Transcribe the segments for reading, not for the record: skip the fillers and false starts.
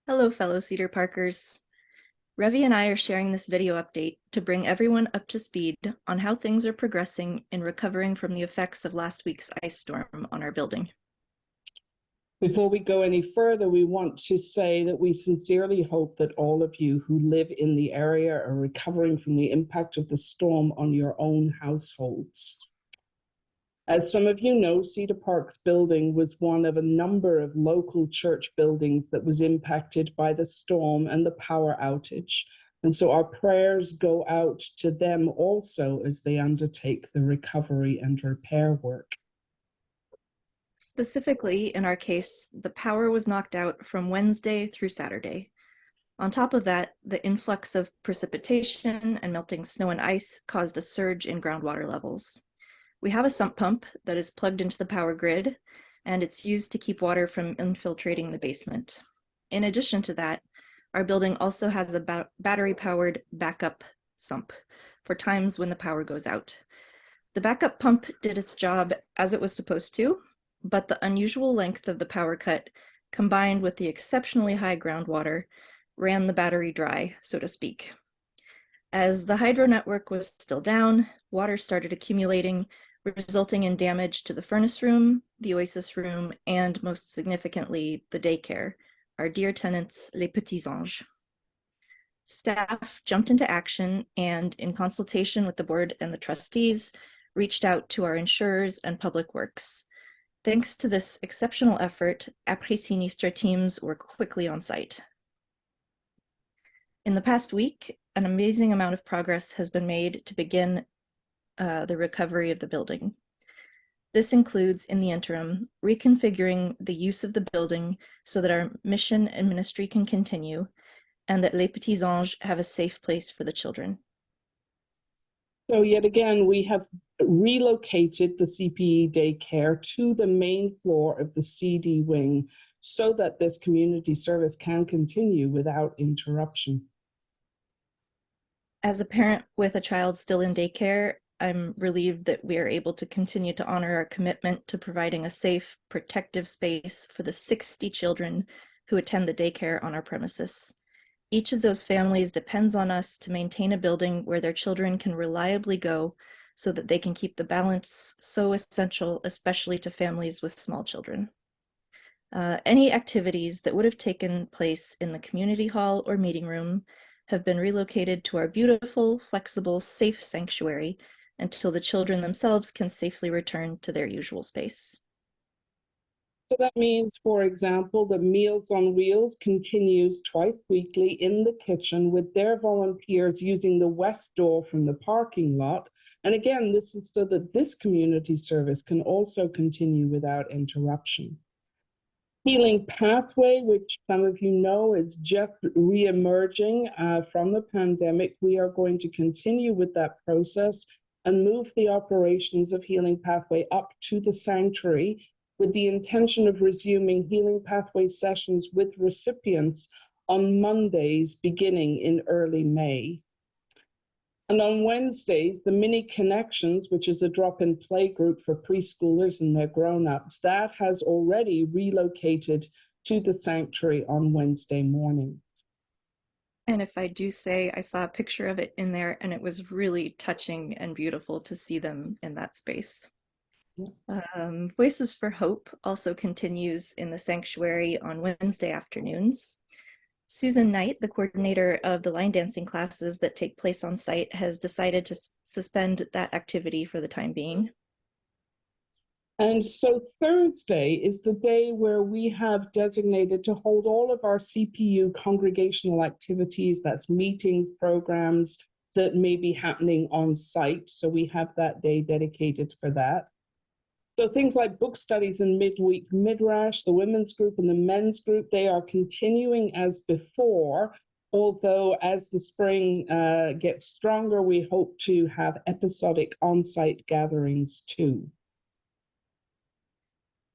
Hello, fellow Cedar Parkers. RevE and I are sharing this video update to bring everyone up to speed on how things are progressing in recovering from the effects of last week's ice storm on our building. Before we go any further, we want to say that we sincerely hope that all of you who live in the area are recovering from the impact of the storm on your own households. As some of you know, Cedar Park's building was one of a number of local church buildings that was impacted by the storm and the power outage. And so our prayers go out to them also as they undertake the recovery and repair work. Specifically, in our case, the power was knocked out from Wednesday through Saturday. On top of that, the influx of precipitation and melting snow and ice caused a surge in groundwater levels. We have a sump pump that is plugged into the power grid, and it's used to keep water from infiltrating the basement. In addition to that, our building also has a battery-powered backup sump for times when the power goes out. The backup pump did its job as it was supposed to, but the unusual length of the power cut, combined with the exceptionally high groundwater, ran the battery dry, so to speak. As the hydro network was still down, water started accumulating, resulting in damage to the furnace room, the Oasis room, and most significantly, the daycare, our dear tenants, Les Petits Anges. Staff jumped into action and, in consultation with the board and the trustees, reached out to our insurers and public works. Thanks to this exceptional effort, après-sinistre teams were quickly on site. In the past week, an amazing amount of progress has been made to begin the recovery of the building. This includes, in the interim, reconfiguring the use of the building so that our mission and ministry can continue, and that Les Petits Anges have a safe place for the children. So yet again, we have relocated the CPE daycare to the main floor of the CD wing so that this community service can continue without interruption. As a parent with a child still in daycare, I'm relieved that we are able to continue to honor our commitment to providing a safe, protective space for the 60 children who attend the daycare on our premises. Each of those families depends on us to maintain a building where their children can reliably go so that they can keep the balance so essential, especially to families with small children. Any activities that would have taken place in the community hall or meeting room have been relocated to our beautiful, flexible, safe sanctuary until the children themselves can safely return to their usual space. So that means, for example, that Meals on Wheels continues twice weekly in the kitchen with their volunteers using the west door from the parking lot. And again, this is so that this community service can also continue without interruption. Healing Pathway, which some of you know is just re-emerging from the pandemic, we are going to continue with that process and move the operations of Healing Pathway up to the sanctuary with the intention of resuming Healing Pathway sessions with recipients on Mondays beginning in early May. And on Wednesdays, the Mini Connections, which is a drop-in play group for preschoolers and their grown-ups, that has already relocated to the sanctuary on Wednesday morning. And if I do say, I saw a picture of it in there, and it was really touching and beautiful to see them in that space. Voices for Hope also continues in the sanctuary on Wednesday afternoons. Susan Knight, the coordinator of the line dancing classes that take place on site, has decided to suspend that activity for the time being. And so Thursday is the day where we have designated to hold all of our CPU congregational activities, that's meetings, programs that may be happening on site. So we have that day dedicated for that. So things like book studies and midweek midrash, the women's group and the men's group, they are continuing as before, although as the spring gets stronger, we hope to have episodic on-site gatherings too.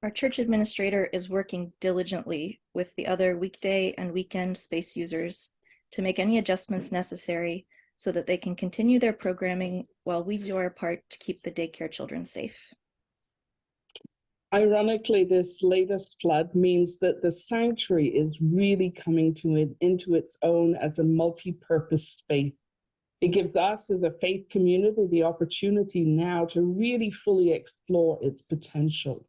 Our church administrator is working diligently with the other weekday and weekend space users to make any adjustments necessary so that they can continue their programming while we do our part to keep the daycare children safe. Ironically, this latest flood means that the sanctuary is really coming into its own as a multi-purpose space. It gives us as a faith community the opportunity now to really fully explore its potential.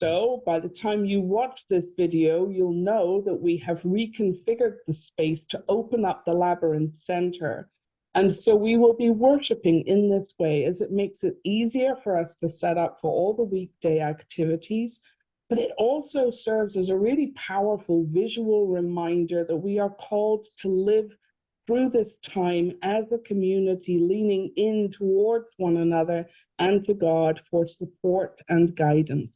So by the time you watch this video, you'll know that we have reconfigured the space to open up the Labyrinth Center. And so we will be worshiping in this way as it makes it easier for us to set up for all the weekday activities. But it also serves as a really powerful visual reminder that we are called to live through this time as a community, leaning in towards one another and to God for support and guidance.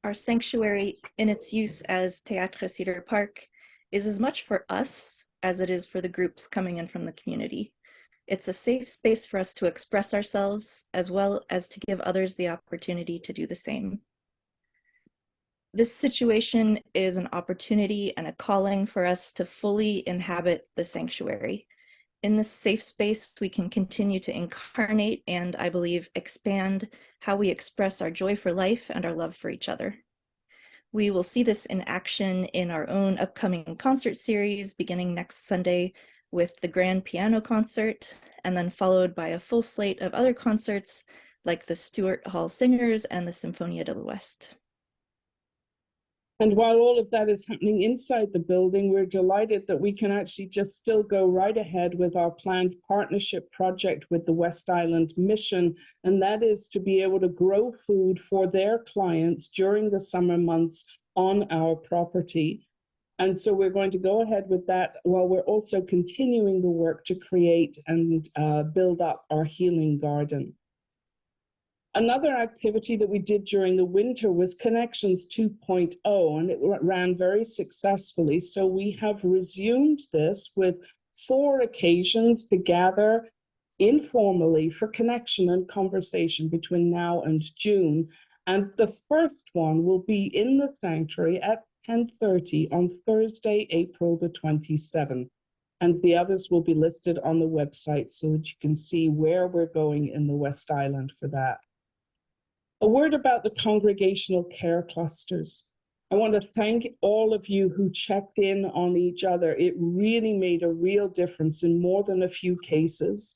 Our sanctuary, in its use as Théâtre Cedar Park, is as much for us as it is for the groups coming in from the community. It's a safe space for us to express ourselves, as well as to give others the opportunity to do the same. This situation is an opportunity and a calling for us to fully inhabit the sanctuary. In this safe space, we can continue to incarnate and, I believe, expand how we express our joy for life and our love for each other. We will see this in action in our own upcoming concert series beginning next Sunday with the grand piano concert, and then followed by a full slate of other concerts like the Stuart Hall Singers and the Symphonia de l'Ouest. And while all of that is happening inside the building, we're delighted that we can actually just still go right ahead with our planned partnership project with the West Island Mission, and that is to be able to grow food for their clients during the summer months on our property. And so we're going to go ahead with that while we're also continuing the work to create and build up our healing garden. Another activity that we did during the winter was Connections 2.0, and it ran very successfully. So we have resumed this with 4 occasions to gather informally for connection and conversation between now and June. And the first one will be in the sanctuary at 10:30 on Thursday, April the 27th. And the others will be listed on the website so that you can see where we're going in the West Island for that. A word about the congregational care clusters. I want to thank all of you who checked in on each other. It really made a real difference in more than a few cases.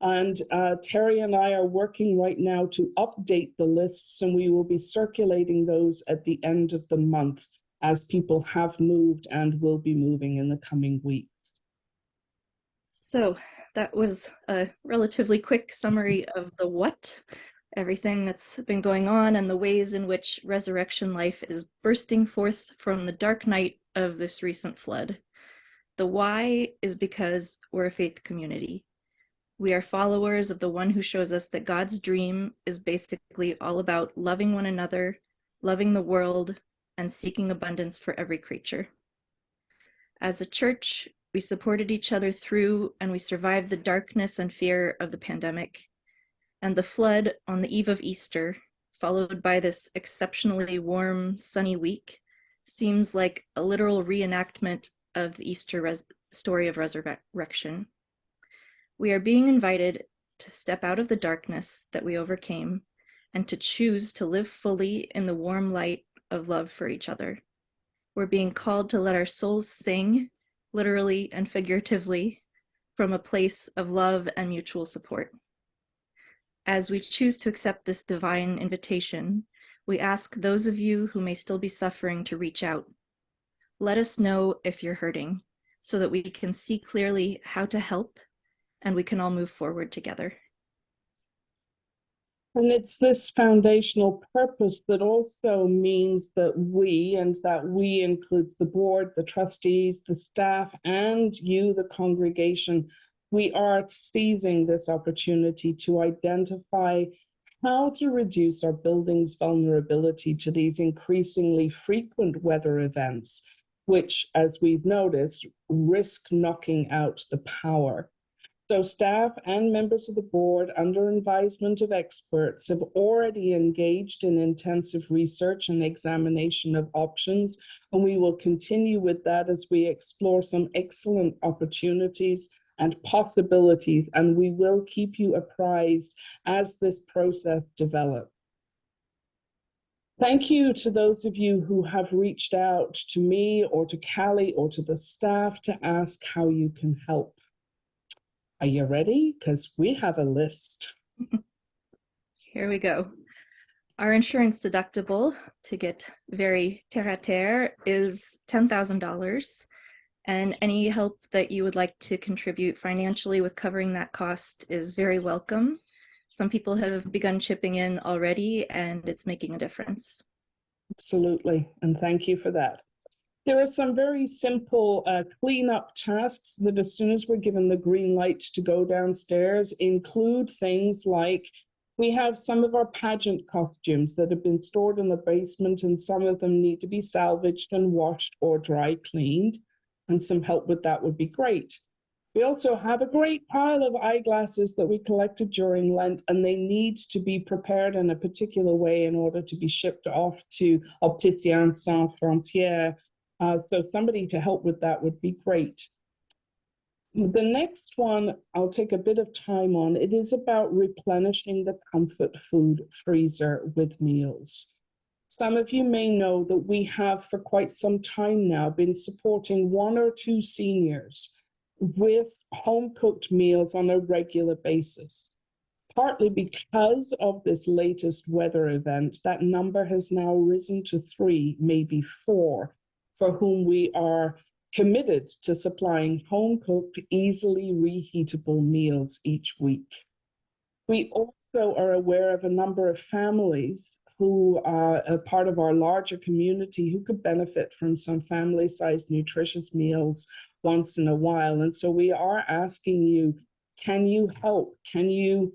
And Terry and I are working right now to update the lists, and we will be circulating those at the end of the month as people have moved and will be moving in the coming weeks. So that was a relatively quick summary of the what, everything that's been going on, and the ways in which resurrection life is bursting forth from the dark night of this recent flood. The why is because we're a faith community. We are followers of the one who shows us that God's dream is basically all about loving one another, loving the world, and seeking abundance for every creature. As a church, we supported each other through and we survived the darkness and fear of the pandemic. And the flood on the eve of Easter, followed by this exceptionally warm, sunny week, seems like a literal reenactment of the Easter story of resurrection. We are being invited to step out of the darkness that we overcame and to choose to live fully in the warm light of love for each other. We're being called to let our souls sing, literally and figuratively, from a place of love and mutual support. As we choose to accept this divine invitation, we ask those of you who may still be suffering to reach out. Let us know if you're hurting so that we can see clearly how to help and we can all move forward together. And it's this foundational purpose that also means that we, and that we includes the board, the trustees, the staff, and you, the congregation, we are seizing this opportunity to identify how to reduce our building's vulnerability to these increasingly frequent weather events, which, as we've noticed, risk knocking out the power. So staff and members of the board, under advisement of experts, have already engaged in intensive research and examination of options, and we will continue with that as we explore some excellent opportunities and possibilities, and we will keep you apprised as this process develops. Thank you to those of you who have reached out to me or to Kally or to the staff to ask how you can help. Are you ready? Because we have a list. Here we go. Our insurance deductible, to get very terre à terre, is $10,000. And any help that you would like to contribute financially with covering that cost is very welcome. Some people have begun chipping in already, and it's making a difference. Absolutely. And thank you for that. There are some very simple cleanup tasks that, as soon as we're given the green light to go downstairs, include things like we have some of our pageant costumes that have been stored in the basement, and some of them need to be salvaged and washed or dry cleaned. And some help with that would be great. We also have a great pile of eyeglasses that we collected during Lent, and they need to be prepared in a particular way in order to be shipped off to Opticiens Sans Frontières. So somebody to help with that would be great. The next one I'll take a bit of time on. It is about replenishing the comfort food freezer with meals. Some of you may know that we have for quite some time now been supporting 1 or 2 seniors with home-cooked meals on a regular basis. Partly because of this latest weather event, that number has now risen to 3, maybe 4, for whom we are committed to supplying home-cooked, easily reheatable meals each week. We also are aware of a number of families who are a part of our larger community who could benefit from some family-sized nutritious meals once in a while. And so we are asking you, can you help? Can you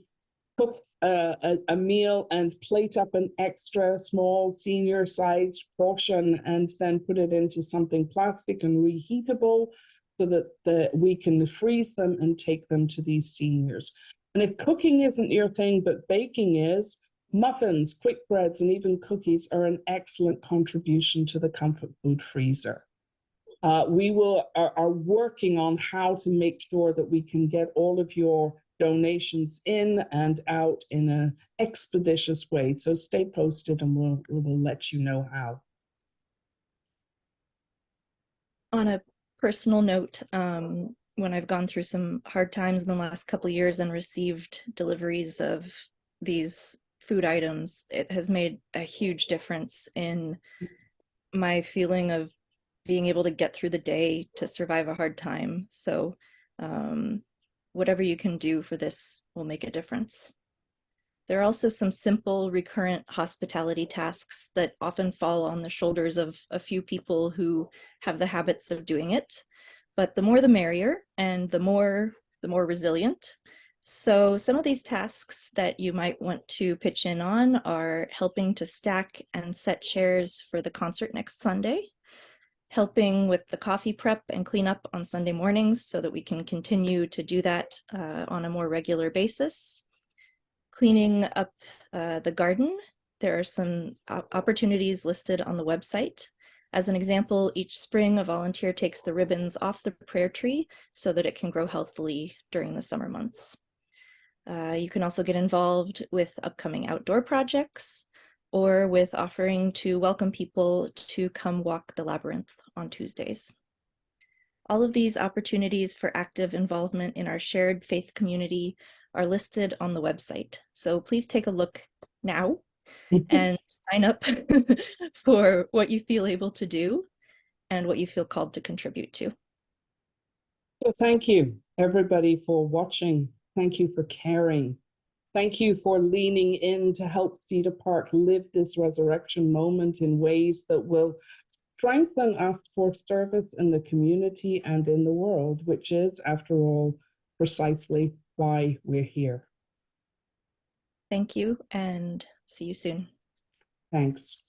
cook a meal and plate up an extra small senior sized portion and then put it into something plastic and reheatable so that we can freeze them and take them to these seniors? And if cooking isn't your thing, but baking is, muffins, quick breads, and even cookies are an excellent contribution to the comfort food freezer. We are working on how to make sure that we can get all of your donations in and out in an expeditious way. So stay posted and we'll let you know how. On a personal note, when I've gone through some hard times in the last couple of years and received deliveries of these food items, it has made a huge difference in my feeling of being able to get through the day to survive a hard time. So whatever you can do for this will make a difference. There are also some simple recurrent hospitality tasks that often fall on the shoulders of a few people who have the habits of doing it, but the more the merrier, and the more resilient. So some of these tasks that you might want to pitch in on are helping to stack and set chairs for the concert next Sunday, helping with the coffee prep and cleanup on Sunday mornings so that we can continue to do that on a more regular basis, cleaning up the garden. There are some opportunities listed on the website. As an example, each spring a volunteer takes the ribbons off the prayer tree so that it can grow healthily during the summer months. You can also get involved with upcoming outdoor projects or with offering to welcome people to come walk the labyrinth on Tuesdays. All of these opportunities for active involvement in our shared faith community are listed on the website. So please take a look now and sign up for what you feel able to do and what you feel called to contribute to. So thank you, everybody, for watching. Thank you for caring. Thank you for leaning in to help Cedar Park live this resurrection moment in ways that will strengthen us for service in the community and in the world, which is, after all, precisely why we're here. Thank you, and see you soon. Thanks.